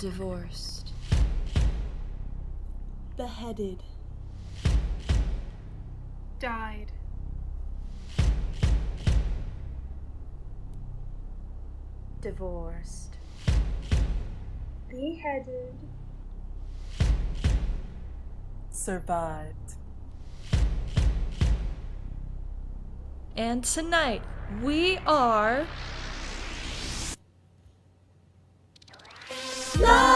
Divorced. Beheaded. Died. Divorced. Beheaded. Survived. And tonight, we are... Live!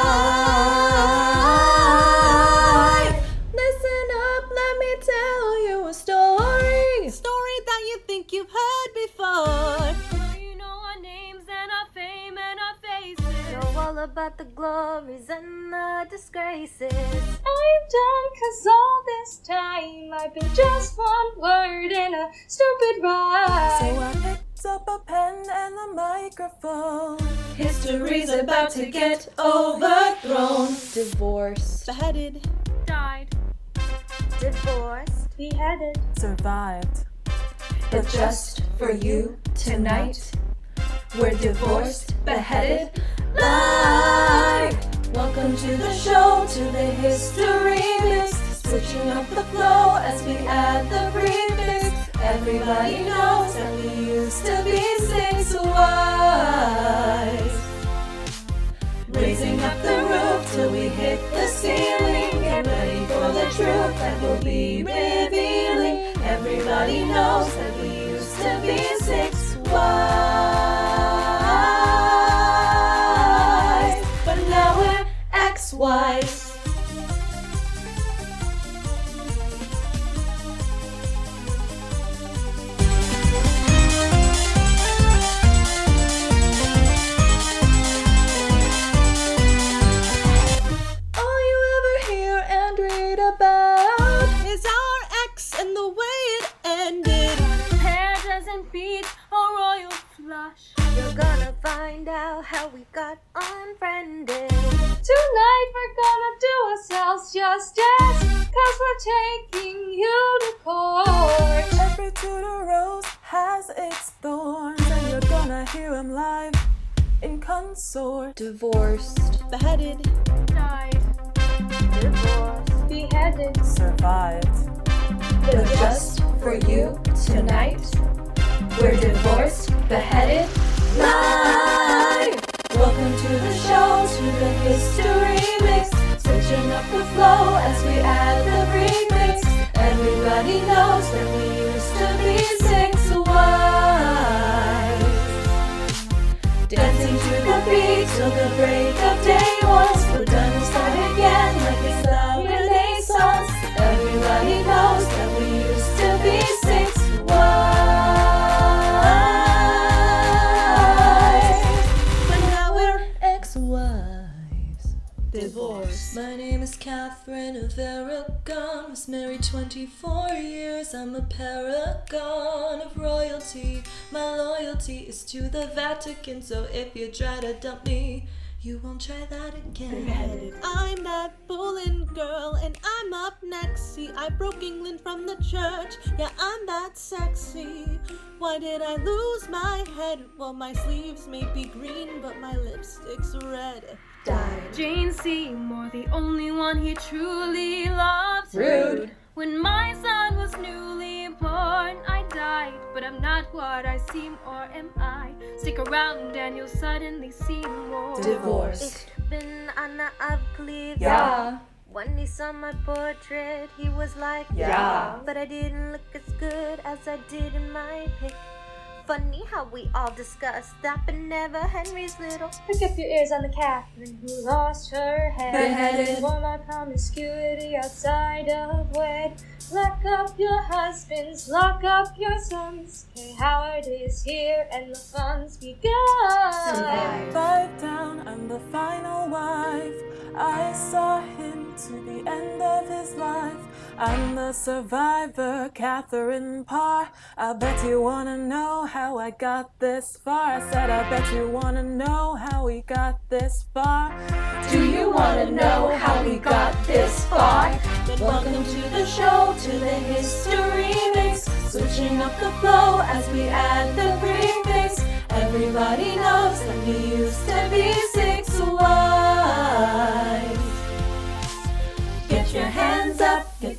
Listen up, let me tell you a story. Story that you think you've heard before. You know our names and our fame and our faces. Know all about the glories and the disgraces. I'm done 'cause all this time I've been just one word in a stupid rhyme. So I picked up a pen and a microphone. History's about to get overthrown. Divorced. Beheaded. Died. Divorced. Beheaded. Survived. But just for you tonight, we're divorced, beheaded, live. Welcome to the show, to the history mix. Switching up the flow as we add the prefix. Everybody knows that we used to be 6 wives. Raising up the roof till we hit the ceiling. Get ready for the truth that we'll be revealing. Everybody knows that we used to be 6 wives, but now we're ex-wives. All you ever hear and read about Is our ex and the way it ended. Hair doesn't beat a royal flush. You're gonna find out how we got unfriended. Tonight we're gonna do ourselves justice, 'cause we're taking you to court. Every Tudor rose has its thorns, and you're gonna hear him live in consort. Divorced. Beheaded. Died. Divorced. Beheaded. Survived. But just for you tonight, we're divorced, beheaded, live. Welcome to the show, to the history mix. Switching up the flow as we add the remix. Everybody knows that we used to be 6 wives. Dancing to the beat till the break of day. Once we're done, we'll start again like it's the Renaissance. Everybody knows that we used to be 6 wives, but now we're ex-wives. Divorced. My name is Katherine of Aragon. Was married 24 years. I'm a paragon of royalty. My loyalty is to the Vatican. So if you try to dump me, you won't try that again. I'm that Boleyn girl, and I'm up next. See, I broke England from the church. Yeah, I'm that sexy. Why did I lose my head? Well, my sleeves may be green, but my lipstick's red. Died. Jane Seymour, the only one he truly loves. Rude. When my son was newly born, I died, but I'm not what I seem, or am I? Stick around and you'll suddenly see more. Divorced. Ich bin Anna of Cleves. Yeah. When he saw my portrait, he was like, Yeah. But I didn't look as good as I did in my pic. Funny how we all discussed that, but never Henry's little. Pick up your ears on the Katherine who lost her head. Beheaded. For my promiscuity outside of wed. Lock up your husbands, lock up your sons. Kay Howard is here and the fun's begun. Survived. 5 down, I'm the final wife. I saw him to the end of his life. I'm the survivor, Katherine Parr. I bet you wanna know how I got this far. I said I bet you wanna know how we got this far. Do you wanna know how we got this far? Then welcome to the show, to the history mix. Switching up the flow as we add the prefix. Everybody knows that we used to be 6 wives.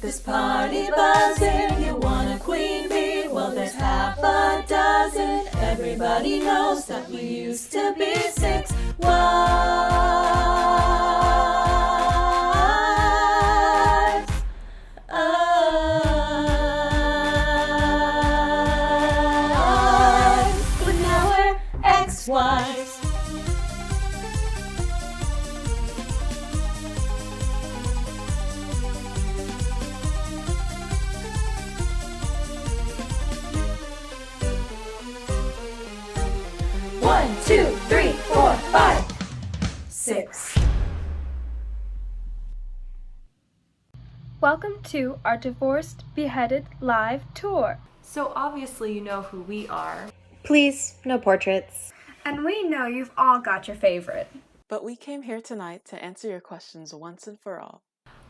this party buzzing. You want a queen bee? Well, there's half a dozen. Everybody knows that we used to be 6 wives. But now we're ex-wives. One, two, three, 4, 5, 6. Welcome to our Divorced Beheaded live tour. So obviously you know who we are. Please, no portraits. And we know you've all got your favorite. But we came here tonight to answer your questions once and for all.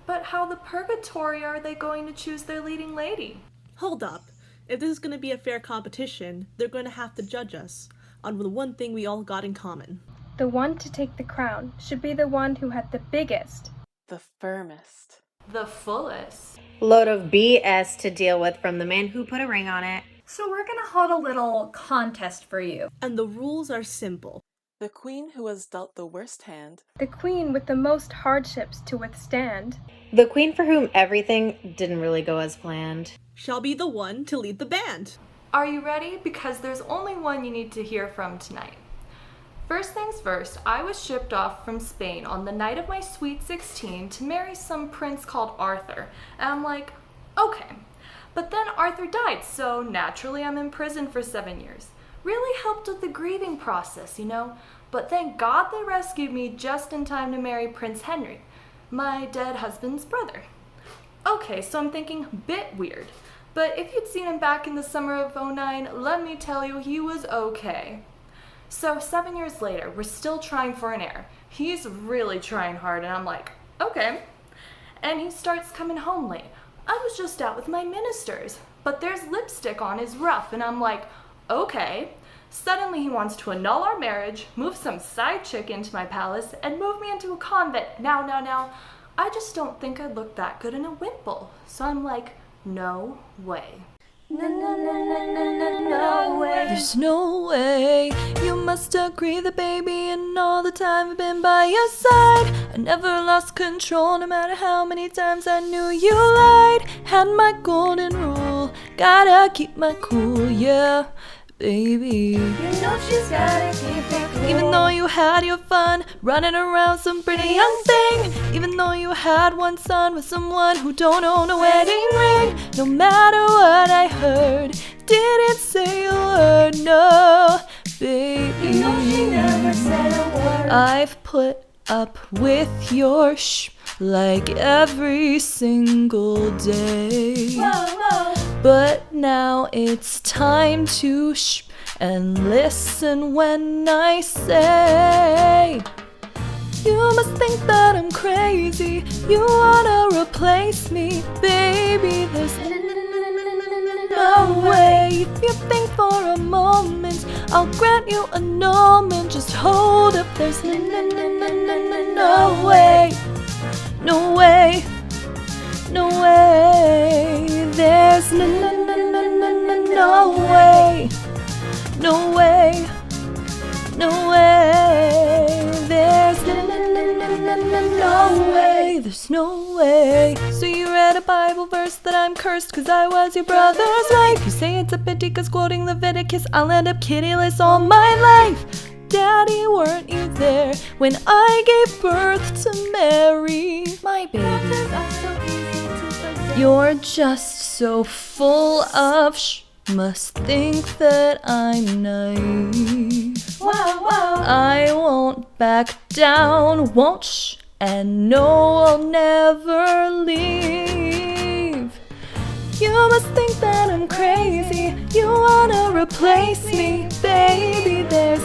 But how the purgatory are they going to choose their leading lady? Hold up. If this is going to be a fair competition, they're going to have to judge us on the one thing we all got in common. The one to take the crown should be the one who had the biggest, The firmest. The fullest. Load of BS to deal with from the man who put a ring on it. So we're gonna hold a little contest for you. And the rules are simple. The queen who was dealt the worst hand. the queen with the most hardships to withstand. The queen for whom everything didn't really go as planned. Shall be the one to lead the band. Are you ready? Because there's only one you need to hear from tonight. First things first, I was shipped off from Spain on the night of my sweet 16 to marry some prince called Arthur. And I'm like, okay. But then Arthur died, so naturally I'm in prison for 7 years. Really helped with the grieving process, you know? But thank God they rescued me just in time to marry Prince Henry, my dead husband's brother. Okay, so I'm thinking, bit weird. But if you'd seen him back in the summer of '09, let me tell you, he was okay. So 7 years later, we're still trying for an heir. He's really trying hard, and I'm like, okay. And he starts coming home late. I was just out with my ministers, but there's lipstick on his ruff, and I'm like, okay. Suddenly he wants to annul our marriage, move some side chick into my palace, and move me into a convent. Now, I just don't think I'd look that good in a wimple. So I'm like, no way. No way. There's no way. You must agree that, baby, in all the time I've been by your side, I never lost control, no matter how many times I knew you lied. Had my golden rule, gotta keep my cool, yeah, baby. You know she's gotta keep it cool. Even though you had your fun running around some pretty young thing, even though you had one son with someone who don't own a wedding ring, no matter what I heard, didn't say a word, no, baby. You know she never said a word. I've put up with your like every single day. Whoa. But now it's time to and listen when I say, you must think that I'm crazy. You wanna replace me, baby. There's no way. If you think for a moment I'll grant you annulment, just hold up. There's no way. No way. No way. There's no way. No way. No way. There's no way. There's no way. So you read a Bible verse that I'm cursed cause I was your brother's wife. You say it's a pity cause quoting Leviticus I'll end up kiddyless all my life. Daddy, weren't you there when I gave birth to Mary, my baby? You're just so full of must think that I'm naive. Whoa. I won't back down, won't and no, I'll never leave. You must think that I'm crazy. You wanna replace me, baby. There's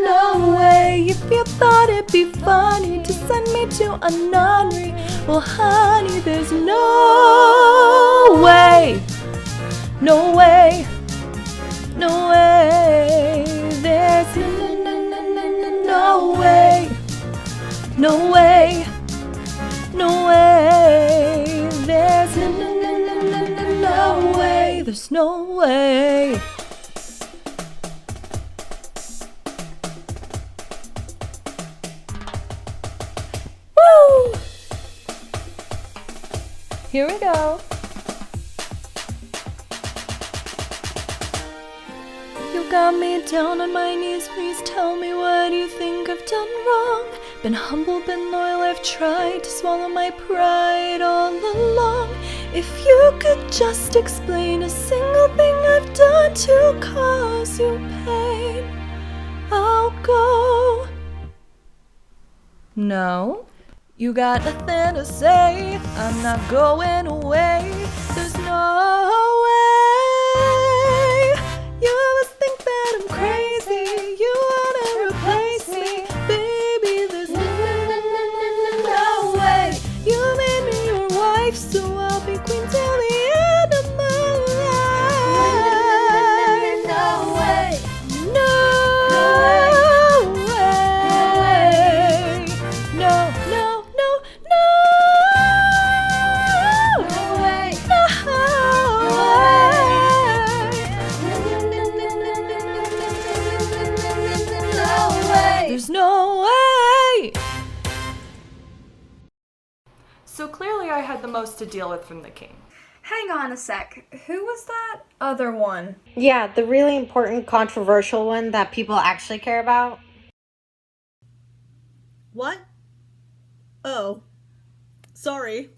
no way. If you thought it'd be funny to send me to a nunnery, well, honey, there's no way. No way. No way. There's no way. No way. No way. There's no way. Woo! Here we go. You got me down on my knees, please tell me what you think I've done wrong. Been humble, been loyal, I've tried to swallow my pride all along. If you could just explain a single thing I've done to cause you pain, I'll go. No? You got nothing to say, I'm not going away. There's no way. You always think that I'm crazy, you wanna replace me. Baby, there's no way. You made me your wife, so I'll be queen till the end of my life. No way. No way. No, no, no, no. No way. No way. There's no way. So clearly I had the most to deal with from the king. Hang on a sec. Who was that other one? Yeah, the really important, controversial one that people actually care about. What? Oh. Sorry.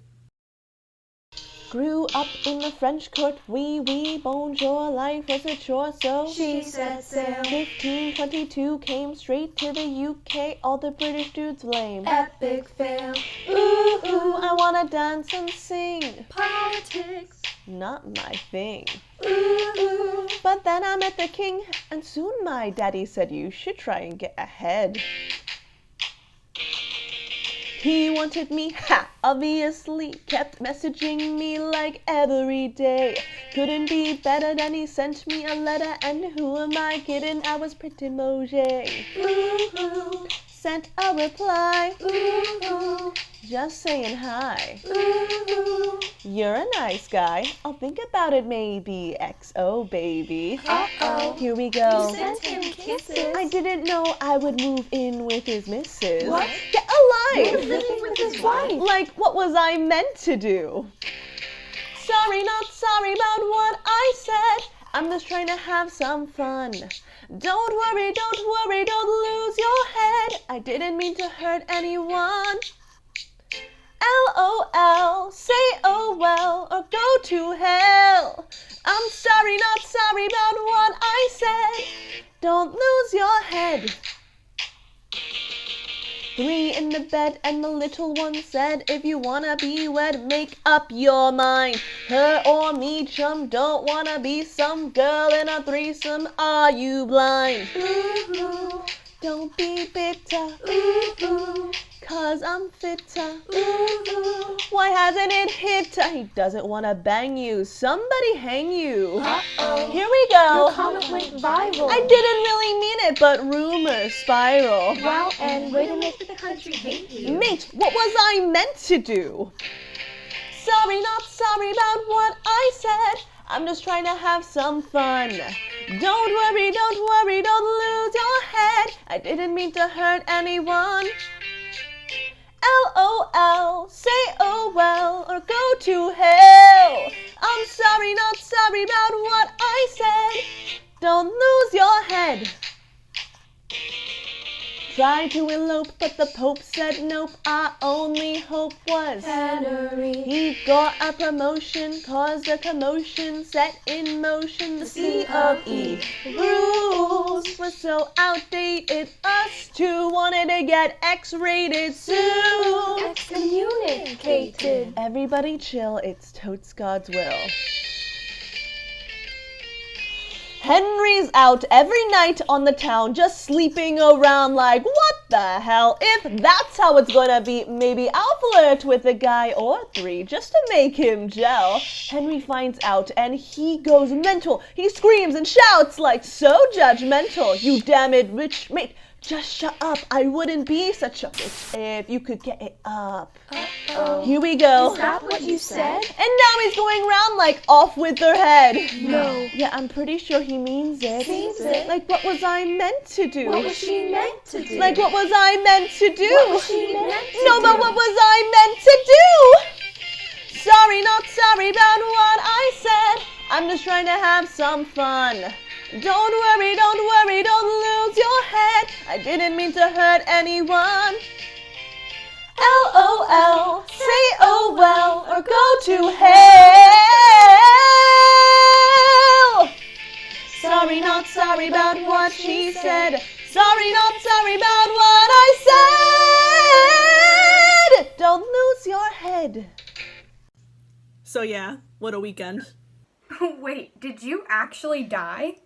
Grew up in the French court, oui, bonjour, life was a chore, so She set sail. 1522 came straight to the UK, all the British dudes lame. Epic fail. Ooh, I wanna dance and sing. Politics. Not my thing. Ooh. But then I met the king, and soon my daddy said you should try and get ahead. He wanted me, obviously, kept messaging me like every day. Couldn't be better than he sent me a letter, and who am I kidding, I was pretty mojang. Ooh. Sent a reply, Ooh. just saying hi. Ooh. You're a nice guy, I'll think about it maybe, XO baby. Uh-oh. Here we go. You sent him kisses. I didn't know I would move in with his missus. What? Get alive! You're living with his wife. Like, what was I meant to do? Sorry, not sorry about what I said. I'm just trying to have some fun. Don't worry, don't lose your head. I didn't mean to hurt anyone. LOL, say oh well, or go to hell. I'm sorry, not sorry about what I said. Don't lose your head. 3 in the bed and the little one said, if you wanna be wed, make up your mind. Her or me, chum, don't wanna be some girl in a threesome. Are you blind? Ooh. Don't be bitter, Ooh. cause I'm fitter. Ooh. Why hasn't it hit her? He doesn't wanna bang you. Somebody hang you. Uh-oh. Here we go. Your comment went viral. I didn't really mean it, but rumors spiral. Wow, and way to make the country hate you. Mate, what was I meant to do? Sorry, not sorry about what I said. I'm just trying to have some fun. Don't worry, don't lose your head. I didn't mean to hurt anyone. LOL, say oh well, or go to hell. I'm sorry, not sorry about what I said. Don't lose your head. Tried to elope, but the Pope said nope. Our only hope was Henry. he got a promotion, caused a commotion, set in motion the C of E. Rules were so outdated, us two wanted to get X-rated soon. Excommunicated. Everybody chill, it's totes God's will. Henry's out every night on the town, just sleeping around like, what the hell? If that's how it's gonna be, maybe I'll flirt with a guy or 3 just to make him gel. Henry finds out and he goes mental. He screams and shouts like so judgmental. You damn it, rich mate, Just shut up. I wouldn't be such a bitch if you could get it up. Here we go. Is that what you said? And now he's going around like off with their head. No. Yeah, I'm pretty sure he means it. Means it? Like, what was I meant to do? What was she meant to do? Like, what was I meant to do? What was she meant to No, do? but what was I meant to do? Sorry, not sorry about what I said. I'm just trying to have some fun. Don't worry, don't lose your head. I didn't mean to hurt anyone. LOL, say oh well, or go to hell. Sorry, not sorry about what she said. Sorry, not sorry about what I said. Don't lose your head. So yeah, what a weekend. Wait, did you actually die?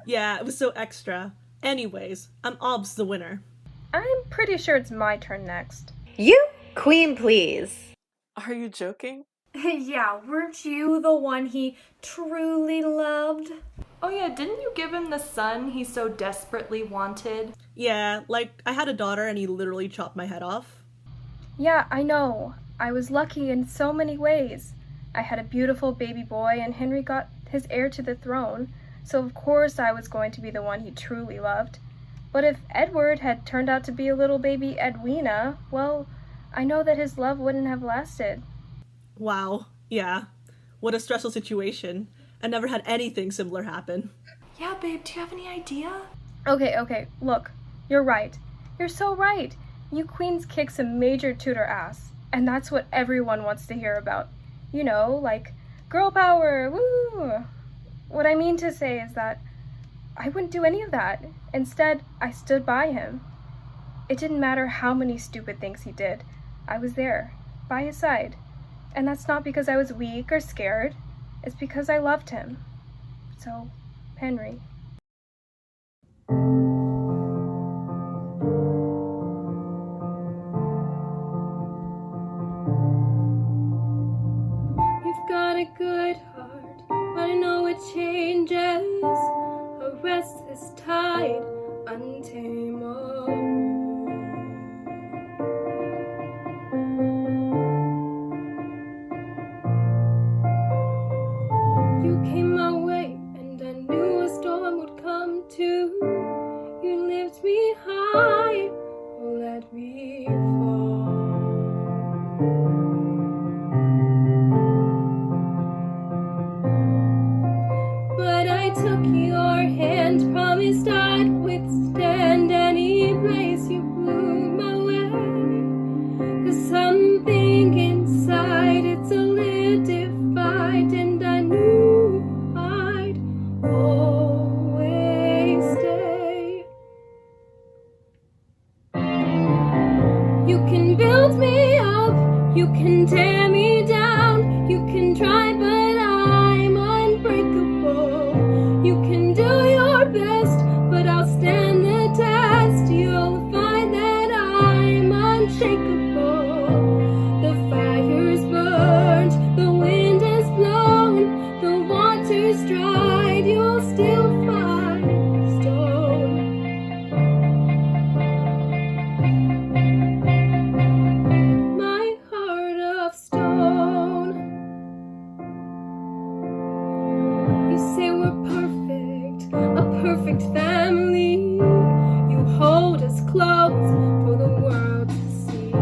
Yeah, it was so extra. Anyways, I'm obs the winner. I'm pretty sure it's my turn next. You? Queen, please. Are you joking? Yeah, weren't you the one he truly loved? Oh yeah, didn't you give him the son he so desperately wanted? Yeah, like, I had a daughter and he literally chopped my head off. Yeah, I know. I was lucky in so many ways. I had a beautiful baby boy and Henry got his heir to the throne, so of course I was going to be the one he truly loved. But if Edward had turned out to be a little baby Edwina, well, I know that his love wouldn't have lasted. Wow, yeah. What a stressful situation. I never had anything similar happen. Yeah, babe, do you have any idea? Okay, look, you're right. You're so right. You queens kick some major Tudor ass, and that's what everyone wants to hear about. You know, like, girl power, woo! What I mean to say is that I wouldn't do any of that. Instead, I stood by him. It didn't matter how many stupid things he did. I was there, by his side. And that's not because I was weak or scared. It's because I loved him. So, Henry. You've got a good heart, but I know it changes. A restless tide, untamable. You came my way, and I knew a storm would come too. You lift me high, or let me fall. But I took your hand, promised I'd withstand any place you blew my way. 'Cause something inside, it's a solidified, and I knew I'd always stay. You can build me up, you can tear me down, you can try, but I'm unbreakable. You can do your best, but I'll stand the test. You'll find that I'm unshakable. The fire's burned, the wind has blown, the water's dried, you'll still find stone. My heart of stone. You say we're perfect, a perfect family. You hold us close for the world to see.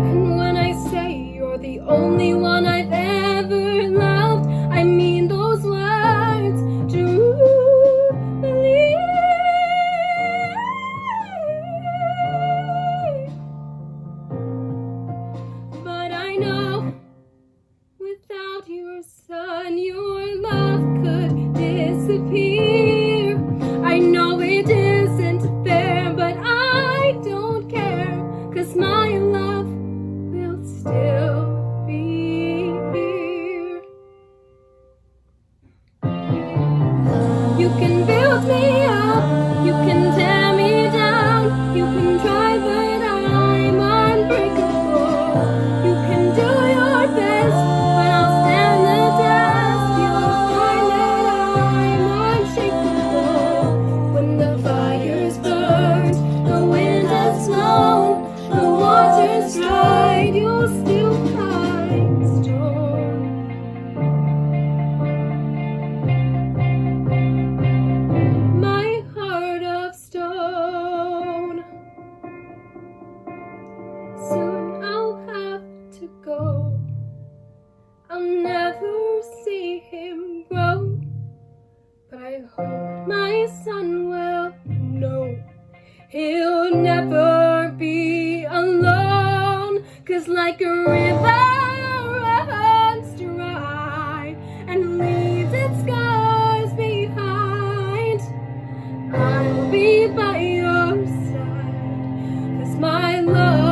And when I say you're the only one I've ever loved, I mean those words truly. But I know without your son, your love could disappear. I know it isn't fair, but I don't care, 'cause my love will still be here. You can build me up, you can tear me down, you can try, but I'm unbreakable. You can do your best, but I'll stand the never see him grow. But I hope my son will know he'll never be alone. 'Cause like a river runs dry and leaves its scars behind, I'll be by your side. 'Cause my love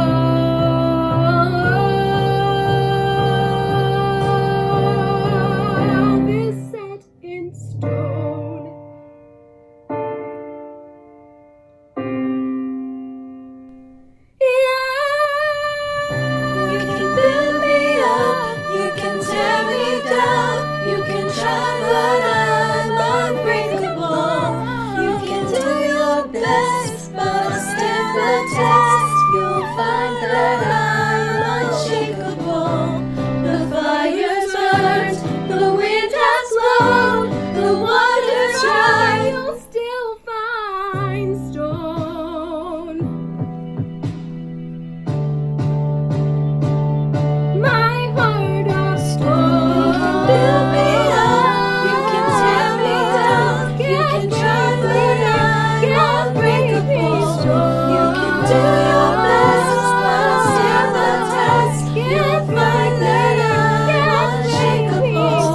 is set in stone. You can build me up, you can tear me down, you can try but I'm unbreakable. You can do your best but I'll stand the test. You'll find that I'm unshakable. The fire's burnt, the wind has blown, the water's dry, You'll still find stone. My heart of stone. build me up, you can tear me down, you can try but I'm unbreakable. You can do your best but I'll stand the test. You'll find that I'm unshakable.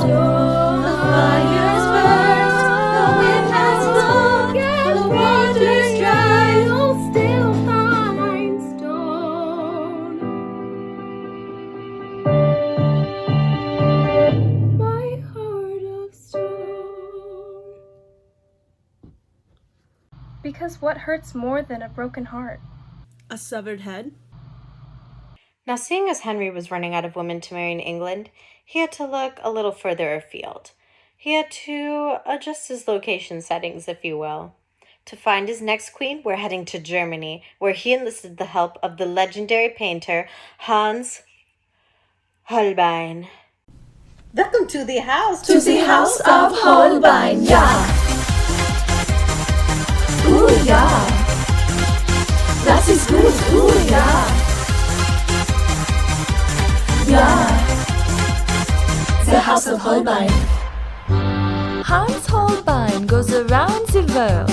The fire's burnt, the wind has blown, the water's dry. You'll still find stone. My heart of stone. Because what hurts more than a broken heart? A severed head? Now, seeing as Henry was running out of women to marry in England, he had to look a little further afield. He had to adjust his location settings, if you will. To find his next queen, we're heading to Germany, where he enlisted the help of the legendary painter Hans Holbein. Welcome to the house. To the house of Holbein, yeah. Ooh, yeah. Das ist gut, ooh, yeah. Yeah. The house of Holbein. Hans Holbein goes around the world,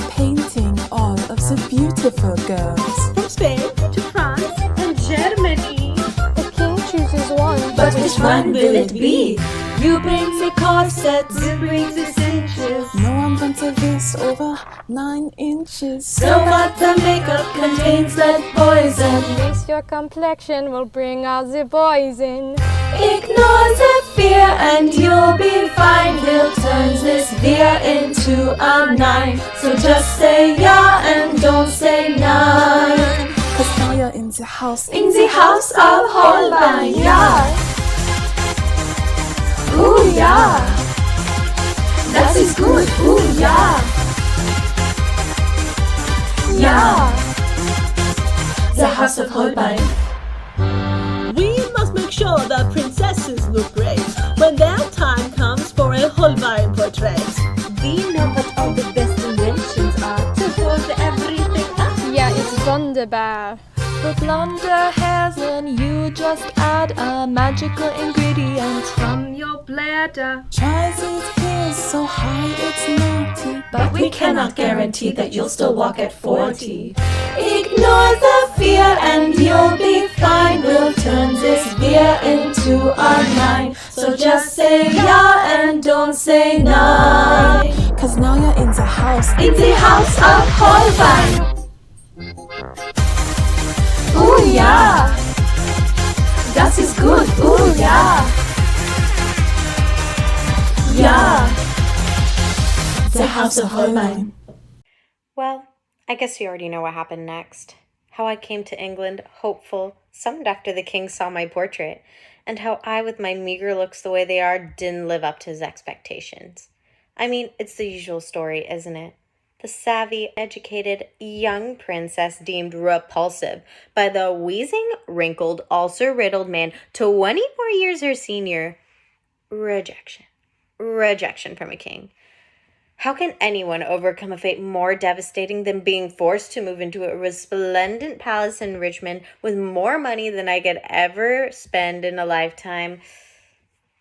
Painting all of the beautiful girls. From Spain to France. And Germany. The king chooses one. But which one will it be? you bring the corsets, You bring the cinches. No one wants a vest over 9 inches. So what the makeup contains lead poison. This your complexion will bring out the boys in. Ignore the fear and you'll be fine. We'll turn this beer into a 9. So just say yeah and don't say nine. 'Cause now you're in the house. In the house of Holbein, yeah. Ooh, yeah. Das ist gut, ooh, yeah. Yeah. The house of Holbein. We must make sure the princesses look great when their time comes for a Holbein portrait. We know what all the best inventions are to hold everything up. Yeah, it's wunderbar. the blonder hairs, and you just add a magical ingredient From your bladder. Tries it here so high it's naughty. But we cannot guarantee that you'll still walk at 40. Ignore the fear and you'll be fine. We'll turn this beer into a 9. So just say yeah and don't say nine. 'Cause now you're in the house. In the house of Holbein. Ooh ja. Das ist gut. Ooh ja. Ja. The house of Holbein. Well, I guess you already know what happened next. How I came to England, hopeful, summoned after the king saw my portrait, and how I, with my meager looks the way they are, didn't live up to his expectations. I mean, it's the usual story, isn't it? The savvy, educated, young princess deemed repulsive by the wheezing, wrinkled, ulcer-riddled man 20 more years her senior. Rejection. Rejection from a king. How can anyone overcome a fate more devastating than being forced to move into a resplendent palace in Richmond with more money than I could ever spend in a lifetime?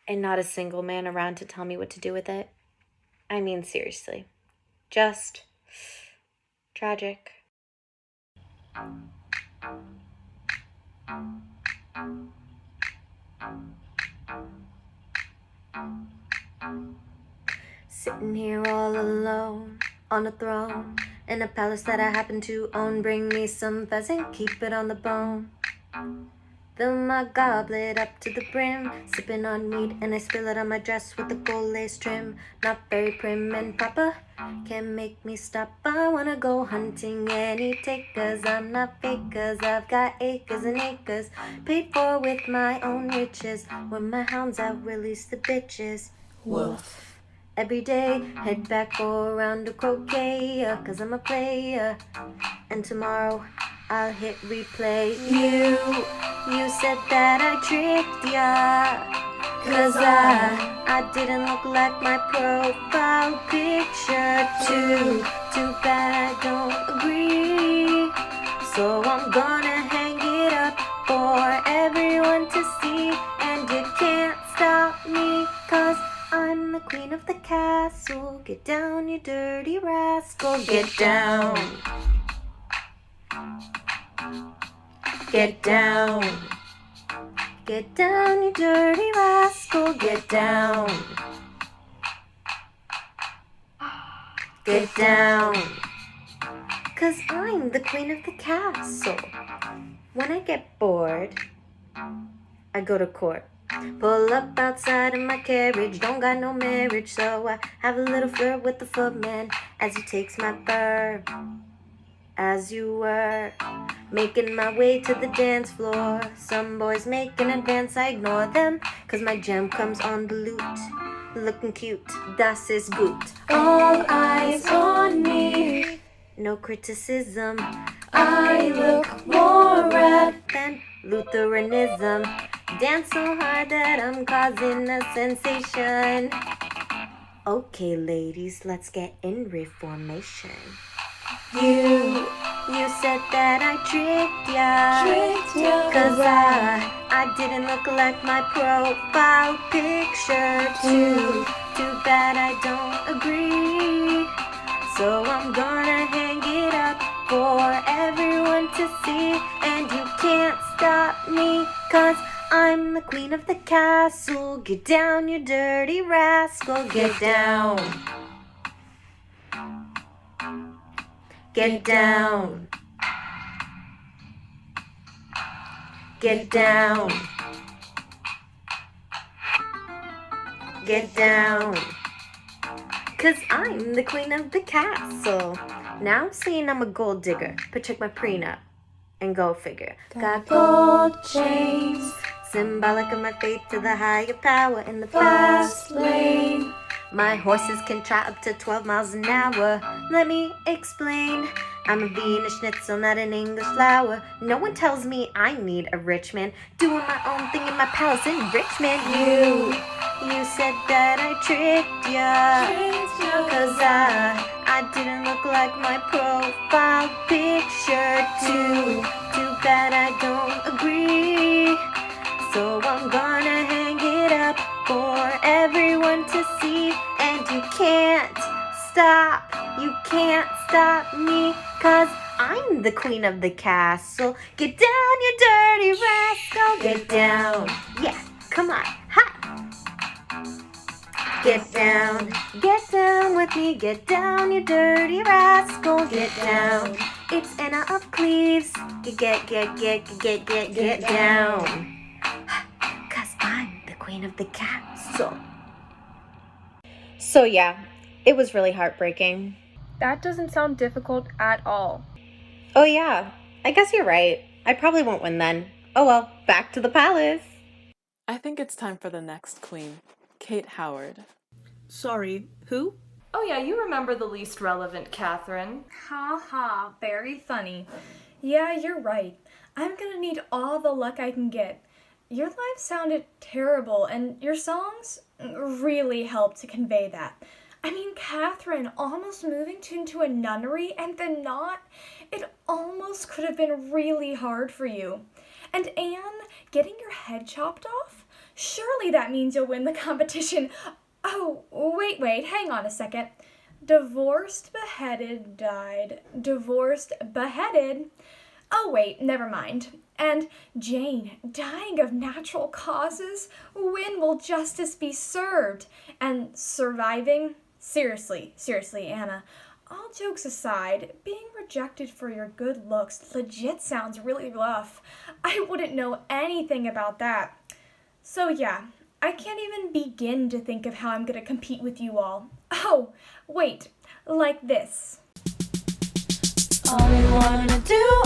and not a single man around to tell me what to do with it. I mean, seriously. Just tragic. Sitting here all alone on a throne in a palace that I happen to own. Bring me some pheasant, keep it on the bone. Fill my goblet up to the brim, sipping on meat, and I spill it on my dress with the gold lace trim. Not very prim and proper, can't make me stop. I wanna go hunting any takers. I'm not fake, 'cause I've got acres and acres, paid for with my own riches. When my hounds out, release the bitches. Woof. Every day, head back, go around to croquet, 'cause I'm a player. And tomorrow, I'll hit replay. You said that I tricked ya, 'cause I didn't look like my profile picture. Too bad I don't agree. So I'm gonna hang it up for everyone to see. And you can't stop me, 'cause I'm the queen of the castle. Get down, you dirty rascal. Get down. Get down. Get down, you dirty rascal. Get down. Get down. 'Cause I'm the queen of the castle. When I get bored, I go to court. Pull up outside in my carriage, don't got no marriage, so I have a little flirt with the footman as he takes my fur. As you were making my way to the dance floor, some boys make an advance, I ignore them, 'cause my gem comes on the loot. Looking cute, das ist gut. All eyes on me, no criticism. I look more red than Lutheranism. Dance so hard that I'm causing a sensation. Okay, ladies, let's get in reformation. You said that I tricked ya, 'cause I didn't look like my profile picture. Too bad I don't agree. So I'm gonna hang it up for everyone to see. And you can't stop me, 'cause I'm the queen of the castle. Get down, you dirty rascal. Get down. Get down. Get down. Get down. 'Cause I'm the queen of the castle. Now I'm saying I'm a gold digger, but check my prenup and go figure. Got gold chains, symbolic of my faith to the higher power in the fast lane. My horses can trot up to 12 miles an hour. Let me explain. I'm a Venus schnitzel, not an English flower. No one tells me I need a rich man. Doing my own thing in my palace in Richmond. You said that I tricked ya, 'cause I didn't look like my profile picture. Too bad I don't agree. So I'm gonna hang it up for everyone to see. And you can't stop me, 'cause I'm the queen of the castle. Get down, you dirty rascal. Get down. Yeah, come on. Ha! Get down with me. Get down, you dirty rascal. Get down. It's Anna of Cleves. Get down. 'Cause I'm the queen of the castle. So yeah, it was really heartbreaking. That doesn't sound difficult at all. Oh yeah, I guess you're right. I probably won't win then. Oh well, back to the palace. I think it's time for the next queen, Kate Howard. Sorry, who? Oh yeah, you remember the least relevant Katherine. Ha ha, very funny. Yeah, you're right. I'm gonna need all the luck I can get. Your life sounded terrible, and your songs really helped to convey that. I mean, Katherine almost moving into a nunnery and then not. It almost could have been really hard for you. And Anne, getting your head chopped off? Surely surely that means you'll win the competition. Oh, wait, hang on a second. Divorced, beheaded, died. Divorced, beheaded. Oh, wait, never mind. And Jane, dying of natural causes? When will justice be served? And surviving? Seriously, Anna. All jokes aside, being rejected for your good looks legit sounds really rough. I wouldn't know anything about that. So yeah, I can't even begin to think of how I'm gonna compete with you all. Oh, wait, like this. All you wanna do,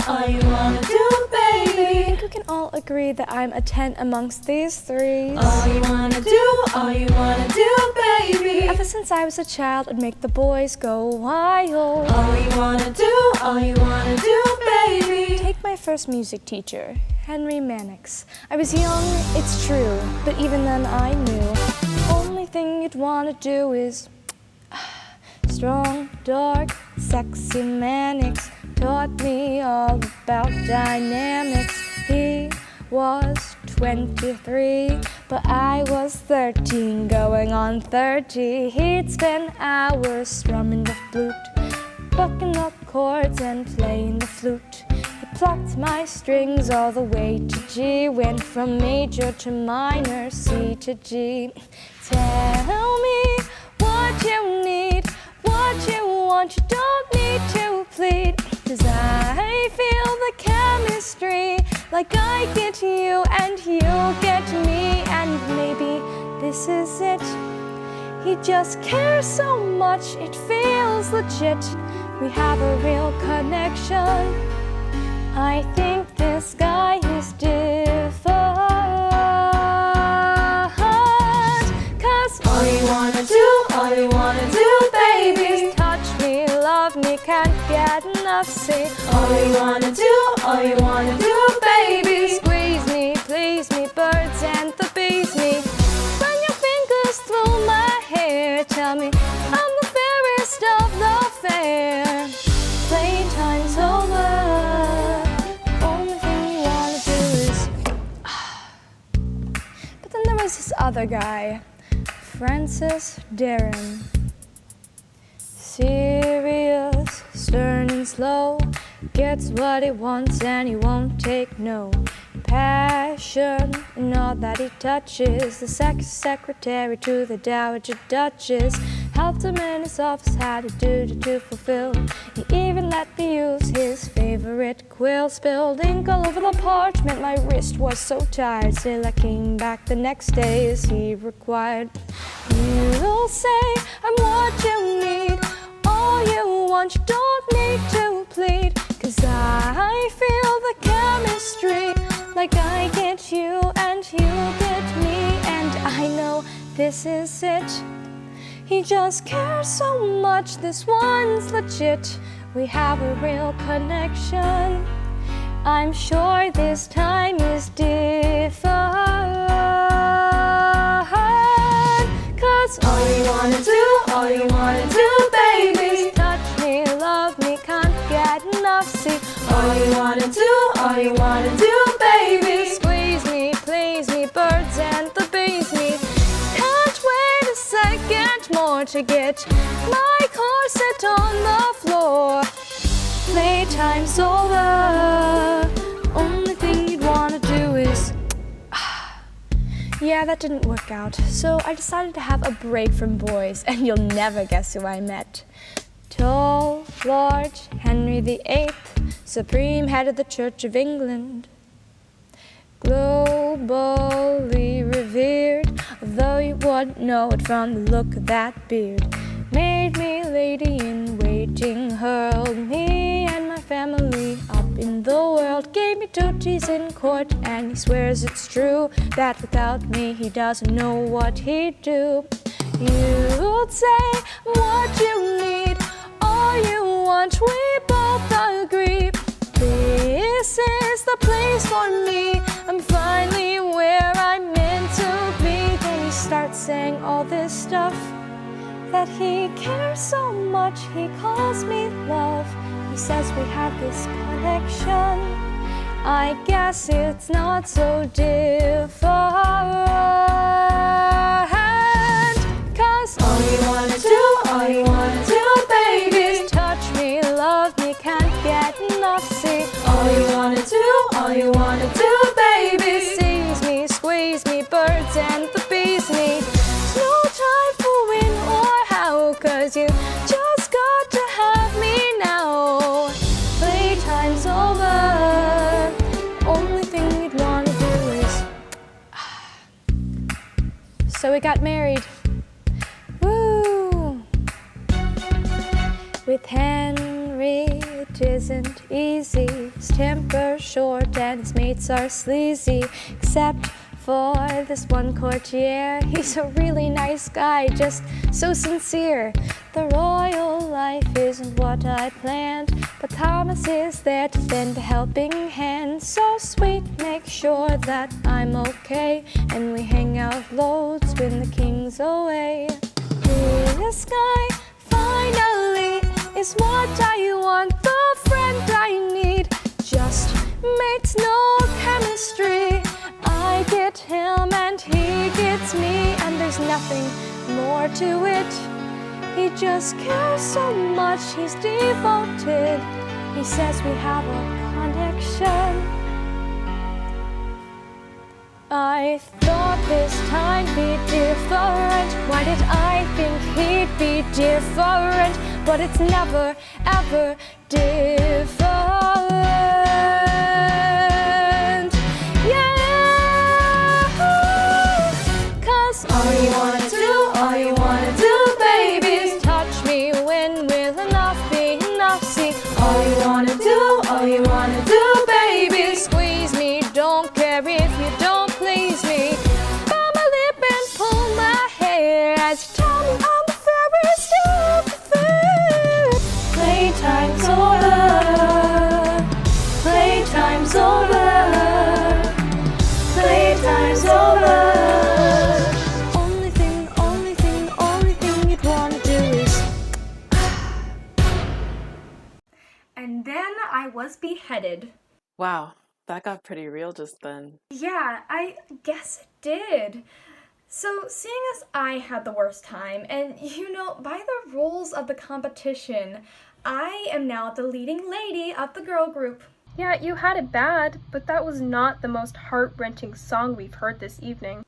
baby. I think we can all agree that I'm a 10 amongst these three. All you wanna do, baby. Ever since I was a child, I'd make the boys go wild. All you wanna do, baby. Take my first music teacher, Henry VIII. I was young, it's true, but even then I knew only thing you'd wanna do is strong, dark, sexy Mannix taught me all about dynamics. He was 23, but I was 13, going on 30. He'd spend hours strumming the flute, plucking up chords and playing the flute. He plucked my strings all the way to G, went from major to minor, C to G. Tell me what you need, what you want, you don't need to plead. 'Cause I feel the chemistry, like I get you and you get me. And maybe this is it. He just cares so much, it feels legit. We have a real connection. I think this guy is different. 'Cause all you wanna do, baby. is touch me, love me, can't get enough. See, all you wanna do, baby. Squeeze me, please me, birds and the bees me. Run your fingers through my hair, tell me I'm the fairest of the fair. Playtime's over. Only thing you wanna do is But then there was this other guy, Francis Darren. Serious, stern and slow, gets what he wants and he won't take no. Passion in all that he touches, the secretary to the Dowager Duchess. Helped him in his office, had a duty to fulfill. He even let me use his favorite quill. Spilled ink all over the parchment, my wrist was so tired. Still I came back the next day as he required. You'll say I'm what you need, all you want, you don't need to plead. 'Cause I feel the chemistry, like I get you and you get me. And I know this is it. He just cares so much, this one's legit. We have a real connection. I'm sure this time is different. 'Cause all you wanna do, baby. Touch me, love me, can't get enough. See, all you wanna do, baby. Squeeze me, please me, birds and the bees me. Can't wait a second more to get my corset on the floor. Playtime's over. Only thing you'd wanna do is yeah, that didn't work out. So I decided to have a break from boys, and you'll never guess who I met. Tall, large, Henry VIII, supreme head of the Church of England. Globally revered, though you wouldn't know it from the look of that beard. Made me lady in waiting, hurled me and my family up in the world. Gave me duties in court, and he swears it's true that without me he doesn't know what he'd do. You'd say what you need, all you want, we both agree. This is the place for me, I'm finally where I'm meant to be. Then he starts saying all this stuff, that he cares so much, he calls me love. He says we have this connection, I guess it's not so different. So we got married. Woo! With Henry, it isn't easy. His temper's short and his mates are sleazy. Except for this one courtier, he's a really nice guy, just so sincere. The royal life isn't what I planned, but Thomas is there to lend a helping hand. So sweet, make sure that I'm okay, and we hang out loads when the king's away. This guy finally is what I want, the friend I need. Just mates, no chemistry. I get him and he gets me, and there's nothing more to it. He just cares so much, he's devoted. He says we have a connection. I thought this time he'd be different. Why did I think he'd be different? But it's never, ever different. All you wanna do, baby, is touch me when will enough be enough. See, all you wanna do, baby, is squeeze me. Don't care if you don't please me. Bite my lip and pull my hair as you tell me I'm the fairest of the fair. Playtime's over. Playtime's over. Playtime's over. And then I was beheaded. Wow, that got pretty real just then. Yeah, I guess it did. So, seeing as I had the worst time, and by the rules of the competition, I am now the leading lady of the girl group. Yeah, you had it bad, but that was not the most heart-wrenching song we've heard this evening.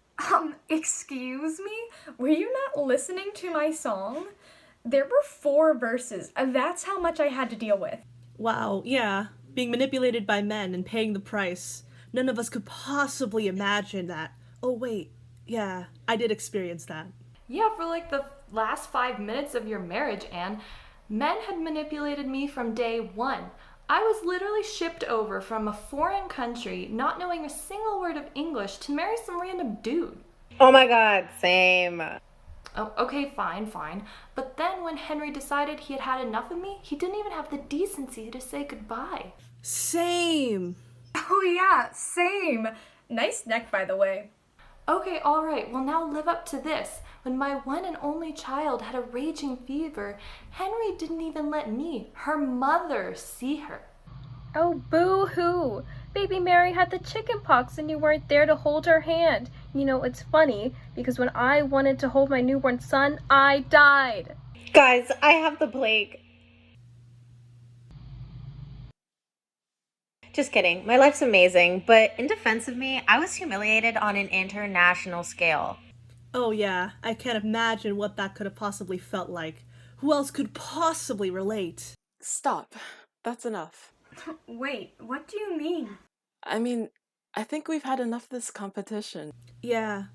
Excuse me? Were you not listening to my song? There were 4 verses, and that's how much I had to deal with. Wow, yeah. Being manipulated by men and paying the price. None of us could possibly imagine that. Oh, wait. Yeah, I did experience that. Yeah, for like the last 5 minutes of your marriage, Anne, men had manipulated me from day one. I was literally shipped over from a foreign country, not knowing a single word of English, to marry some random dude. Oh my god, same. Oh, okay, fine. But then when Henry decided he had had enough of me, he didn't even have the decency to say goodbye. Same. Oh yeah, same. Nice neck, by the way. Okay, alright, well now live up to this. When my one and only child had a raging fever, Henry didn't even let me, her mother, see her. Oh, boo-hoo! Baby Mary had the chicken pox and you weren't there to hold her hand. It's funny, because when I wanted to hold my newborn son, I died. Guys, I have the plague. Just kidding. My life's amazing, but in defense of me, I was humiliated on an international scale. Oh yeah, I can't imagine what that could have possibly felt like. Who else could possibly relate? Stop. That's enough. Wait, what do you mean? I mean, I think we've had enough of this competition. Yeah.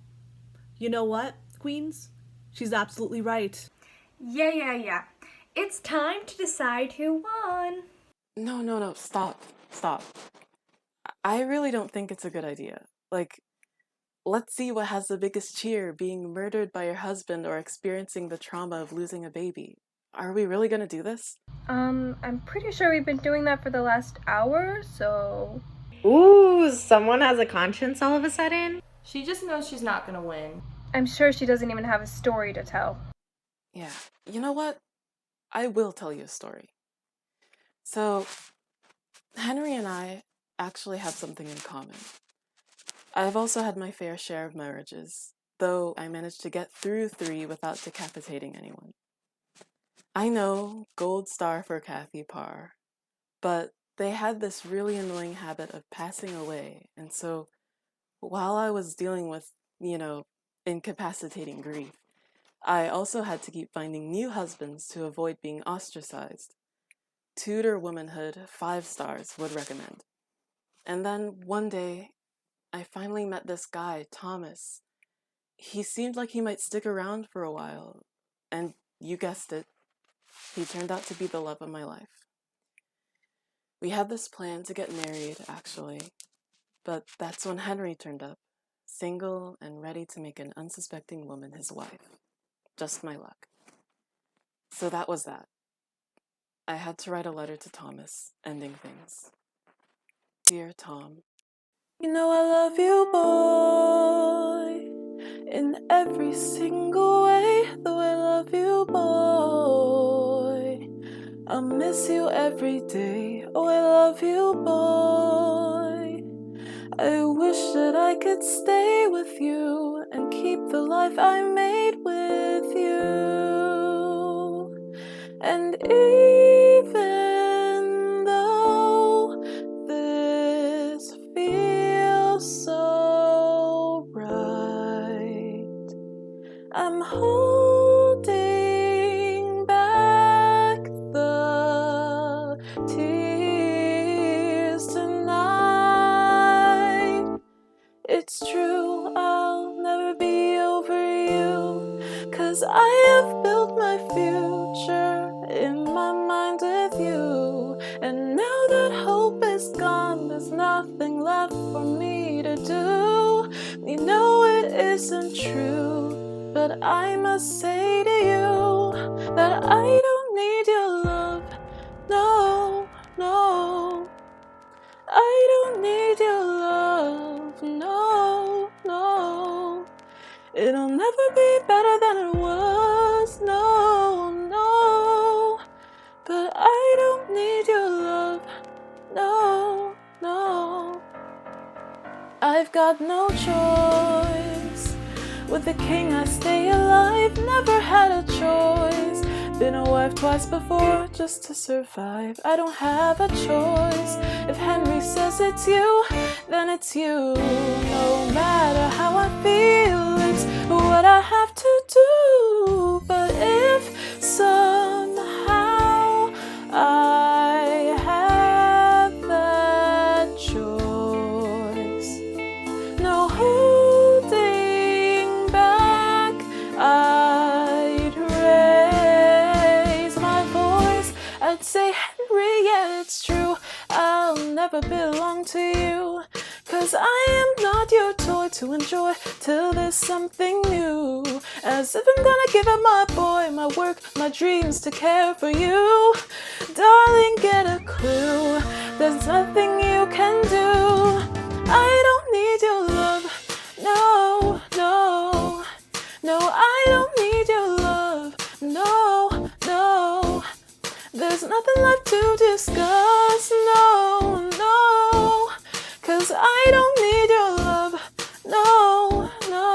You know what, Queens? She's absolutely right. Yeah. It's time to decide who won. No, stop. I really don't think it's a good idea. Let's see what has the biggest cheer, being murdered by your husband or experiencing the trauma of losing a baby. Are we really gonna do this? I'm pretty sure we've been doing that for the last hour, so... Ooh, someone has a conscience all of a sudden? She just knows she's not gonna win. I'm sure she doesn't even have a story to tell. Yeah, you know what? I will tell you a story. So, Henry and I actually have something in common. I've also had my fair share of marriages, though I managed to get through 3 without decapitating anyone. I know, gold star for Kathy Parr, but they had this really annoying habit of passing away, and so while I was dealing with, incapacitating grief, I also had to keep finding new husbands to avoid being ostracized. Tudor womanhood, 5 stars, would recommend. And then one day, I finally met this guy, Thomas. he seemed like he might stick around for a while. And you guessed it, he turned out to be the love of my life. We had this plan to get married, actually, but that's when Henry turned up, single and ready to make an unsuspecting woman his wife. Just my luck. So that was that. I had to write a letter to Thomas, ending things. Dear Tom, you know I love you, boy, in every single way, the way I love you, boy. I'll miss you every day, oh I love you, boy. I wish that I could stay with you and keep the life I made with you. And even though this feels so right, I'm holding back the tears tonight. It's true, I'll never be over you, 'cause I have built my future in my mind with you. And now that hope is gone, there's nothing left for me to do. You know it isn't true, but I must say to you that I don't need your love, no, no. I don't need your love, no, no. It'll never be better than it was, no, no. But I don't need your love, no, no. I've got no choice. With the king I stay alive, never had a choice. Been a wife twice before just to survive. I don't have a choice. If Henry says it's you, then it's you. No matter how I feel, it's what I have to do. But if somehow I have that choice, no holding back, I'd raise my voice. I'd say, Henry, yeah, it's true, I'll never belong to you, 'cause I am not your toy to enjoy till there's something new. As if I'm gonna give up my boy, my work, my dreams to care for you. Darling, get a clue, there's nothing you can do. I don't need your love, no, no. No, I don't need your love, no, no. There's nothing left to discuss, no, no. 'Cause I don't need your love, no, no.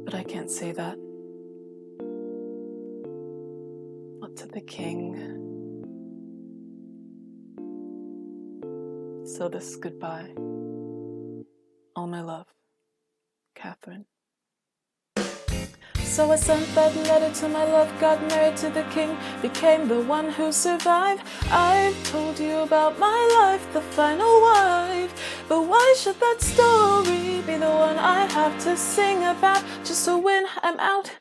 But I can't say that. Not to the king. So this is goodbye. All my love, Katherine. So I sent that letter to my love, got married to the king, became the one who survived. I've told you about my life, the final wife. But why should that story be the one I have to sing about just to win I'm out?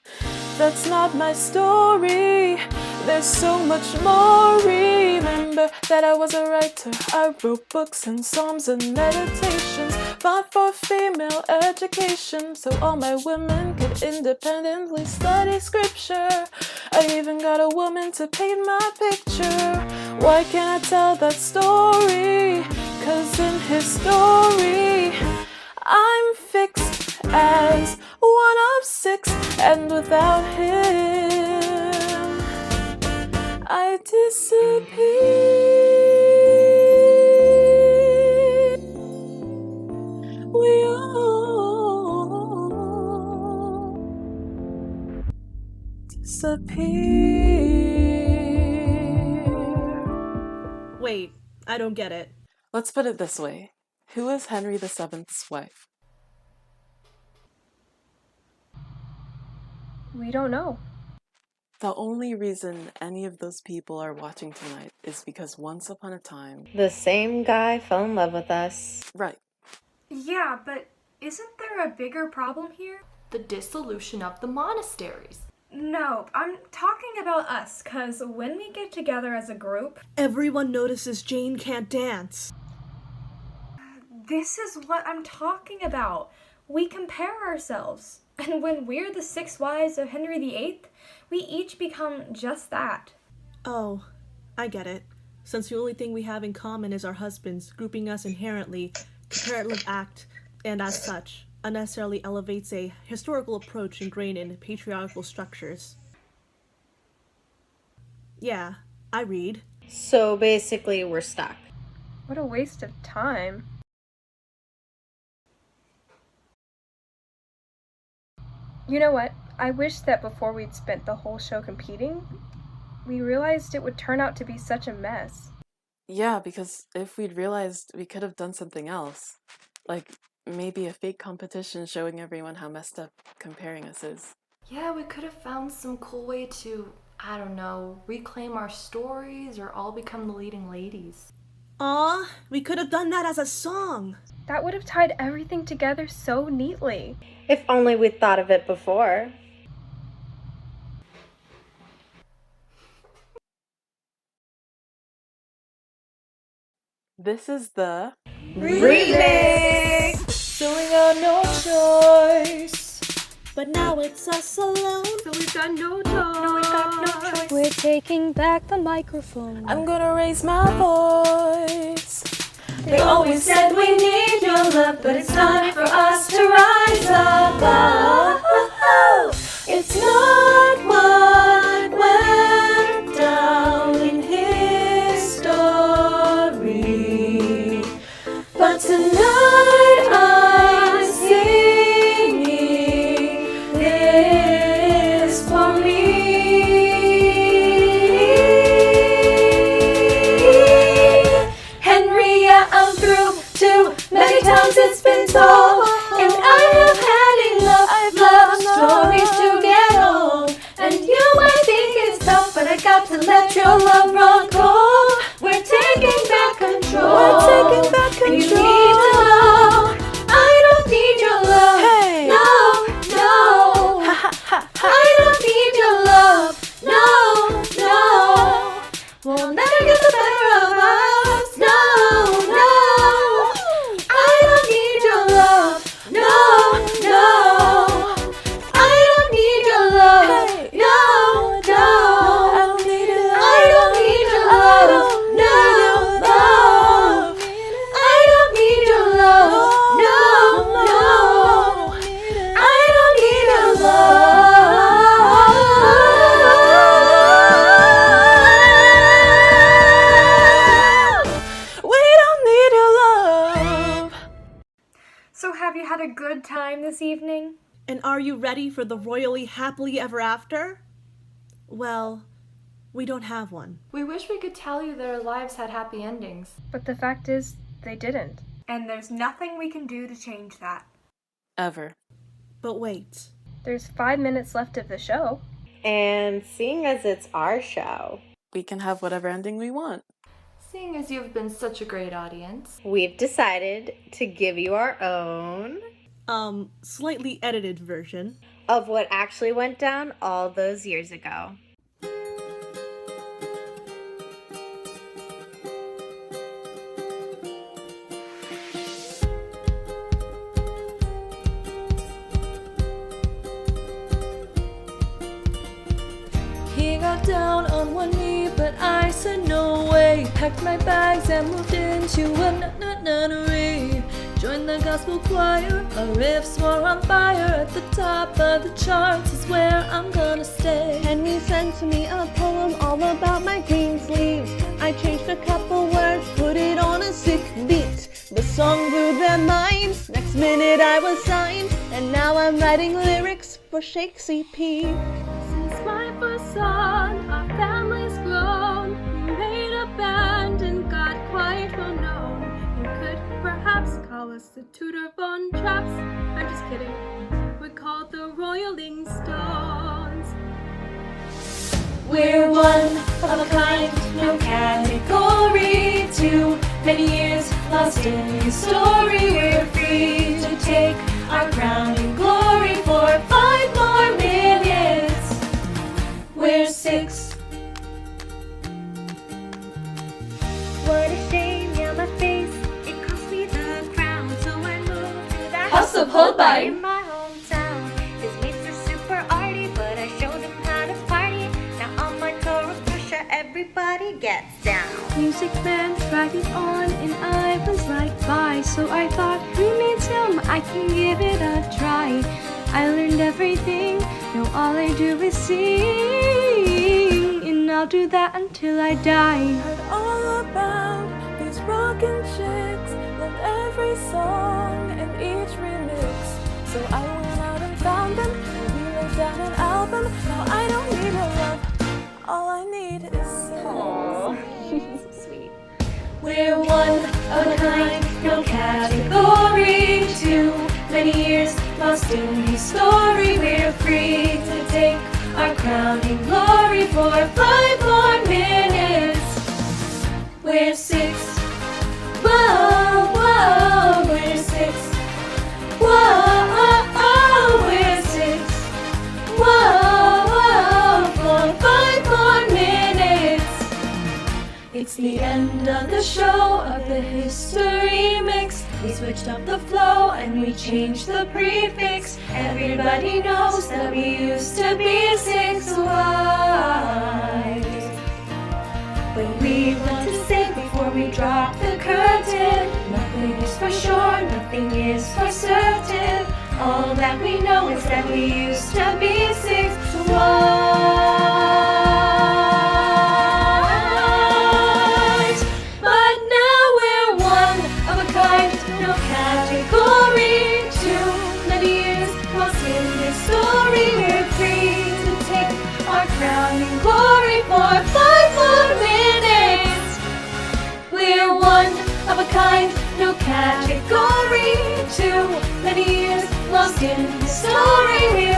That's not my story. There's so much more. Remember that I was a writer. I wrote books and psalms and meditations, fought for female education so all my women could independently study scripture. I even got a woman to paint my picture. Why can't I tell that story? 'Cause in his story I'm fixed as one of six, and without him I disappear. We all disappear. Wait, I don't get it. let's put it this way. Who is Henry VII's wife? We don't know. The only reason any of those people are watching tonight is because once upon a time... The same guy fell in love with us. Right. Yeah, but isn't there a bigger problem here? The dissolution of the monasteries. No, I'm talking about us, 'cause when we get together as a group... Everyone notices Jane can't dance. This is what I'm talking about. We compare ourselves. And when we're the 6 wives of Henry VIII, we each become just that. Oh, I get it. Since the only thing we have in common is our husbands, grouping us inherently, comparative act, and as such, unnecessarily elevates a historical approach ingrained in patriarchal structures. Yeah, I read. So basically, we're stuck. What a waste of time. You know what? I wish that before we'd spent the whole show competing, we realized it would turn out to be such a mess. Yeah, because if we'd realized, we could have done something else. Like, maybe a fake competition showing everyone how messed up comparing us is. Yeah, we could have found some cool way to, I don't know, reclaim our stories or all become the leading ladies. Aw, we could have done that as a song. That would have tied everything together so neatly. If only we'd thought of it before. This is the... Remix! So we got no choice. But now it's us alone. So we've got no choice. We're taking back the microphone. I'm gonna raise my voice. They always said we need your love, but it's time for us to rise up. Oh, it's not what went down in history, but tonight I'm singing this for me. Henry, yeah, I'm through. Too many times it's been told, and I have had enough love stories to get old. And you might think it's tough, but I got to let your love run cold. We're taking back control. We're taking back control. You need to know I don't need your love. Hey. No, no. I don't need your love. No, no. We'll never get the better of us. No, no. I don't need your love. No, no. I don't need your love. No, no. I don't need it. I don't need your love. No, no. I don't need your love. No, no. I don't need your love. We don't need your love. So have you had a good time this evening? And are you ready for the royally happily ever after? Well, we don't have one. We wish we could tell you that our lives had happy endings. But the fact is, they didn't. And there's nothing we can do to change that. Ever. But wait. There's 5 minutes left of the show. And seeing as it's our show, We can have whatever ending we want. Seeing as you've been such a great audience, we've decided to give you our own Slightly edited version. of what actually went down all those years ago. He got down on one knee, but I said no way. Packed my bags and moved into a nunnery. Joined the gospel choir, our riffs were on fire. At the top of the charts is where I'm gonna stay. Henry sent me a poem all about my green sleeves. I changed a couple words, put it on a sick beat. The song grew their minds, next minute I was signed. And now I'm writing lyrics for Shakespeare P. Since my first song, our family's grown. We made a band and got quite well known. You could perhaps call us the Tudor Von Trapps. I'm just kidding. We're called the Royaling Stones. We're one of a kind, no category. Too many years lost in history. We're free to take our crown and glory for 5 more minutes. We're 6. What a shame, yeah, my face, it cost me the crown. So I moved to that House of Holbein. in my hometown. His mates are super arty, but I showed him how to party. Now on my tour of Prussia, everybody gets down. Music man tried it on and I was like, bye. So I thought, who needs him? I can give it a try. I learned everything, now all I do is sing. And I'll do that until I die. Heard all about these rockin' chicks, loved every song and each remix. So I went out and found them, and we laid down an album. Now I don't need a love, all I need is sex. Sweet. We're one of a kind, no category. Too many years lost in history. We're free to take our crown and glory for 5 more minutes. We're 6. Whoa, whoa, we're 6. Whoa, we're 6. Whoa, for 5 more minutes. It's the end of the show of the history mix. We switched up the flow and we changed the prefix. Everybody knows that we used to be 6 wives. When we want to sing before we drop the curtain, nothing is for sure, nothing is for certain. All that we know is that we used to be 6 wives. But now we're one of a kind, no category. Too many years lost in history. We're free to take our crown and glory for 5 more minutes. We're one of a kind, no category. Too many years lost in history. We're